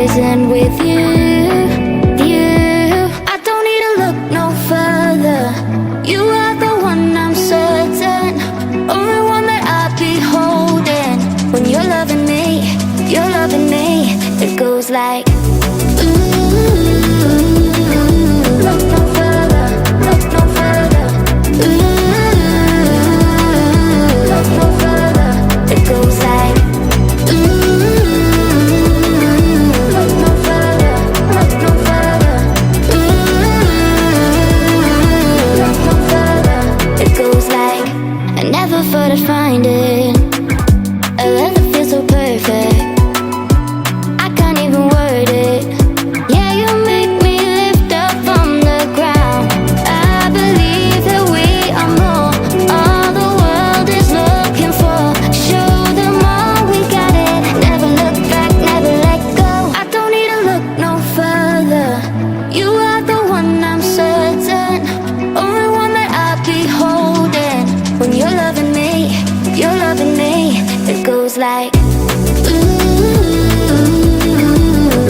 horizon with you. I don't need to look no further. You are the one, I'm certain. Only one that I'll be holding. When you're loving me, it goes like look no further, look no further. Look no further. It goes like look no further, look no further. Look no further. It goes like I never thought I'd find it. A love that feels so perfect. I can't even word it. Yeah, you make me lift up from the ground. I believe that we are more. All the world is looking for. Show them all we got it. Never look back, never let go. I don't need to look no further. You are the one, I'm certain. Only one that I'll be holding. When you're loving me, it goes like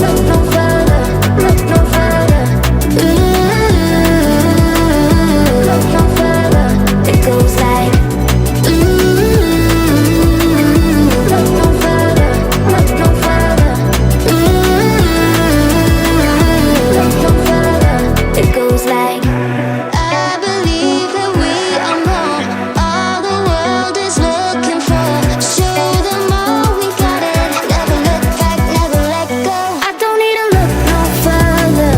look no further, look no further. Look no further. It goes like look no further, look no further. Look no further. It goes like I believe that we are more. All the world is looking for. Show them all we got it. Never look back, never let go. I don't need to look no further.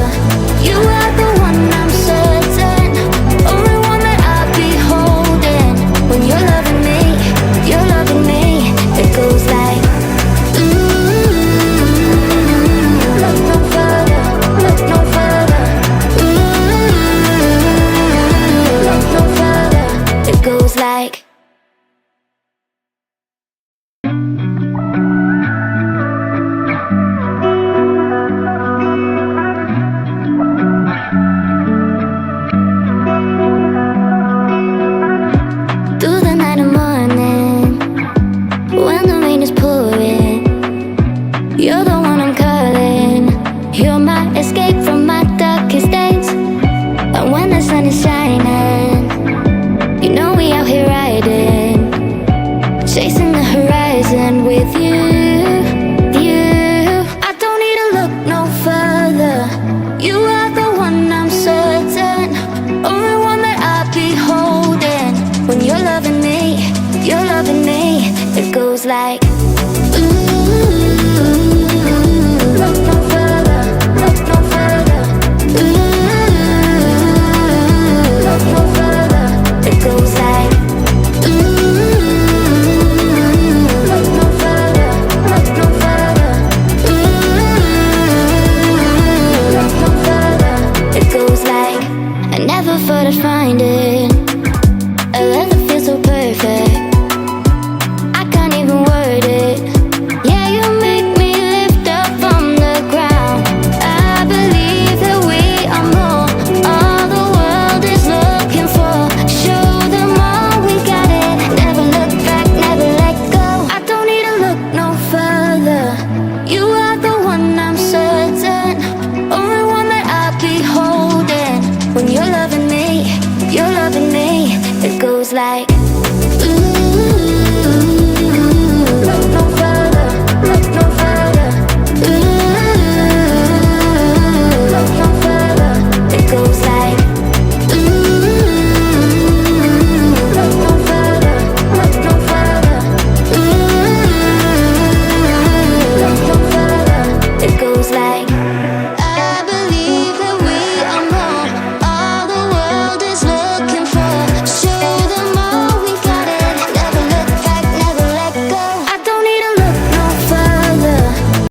You are the one, I'm certain. Only one that I'll be holding. When you're loving me, it goes like look no further, look no further. Look no further. It goes like through the night and morning, when the rain is pouring, you're the one I'm calling. You're my escape from my darkest days. And when the sun is shining, you know we out here riding, chasing the horizon with you. I don't need to look no further. You are the one, I'm certain. Only one that I'll be holding. When you're loving me, it goes like look no further, look no further. Look no further. It goes like look no further, look no further. Look no further. It goes like I never thought I'd find it. A love that feels so perfect. I can't even word it. Yeah, you make me lift up from the ground. I believe that we are more. All the world is looking for. Show them all we got it. Never look back, never let go. I don't need to look no further. You are the one, I'm certain. Only one that I'll be holding. When you're loving me, it goes like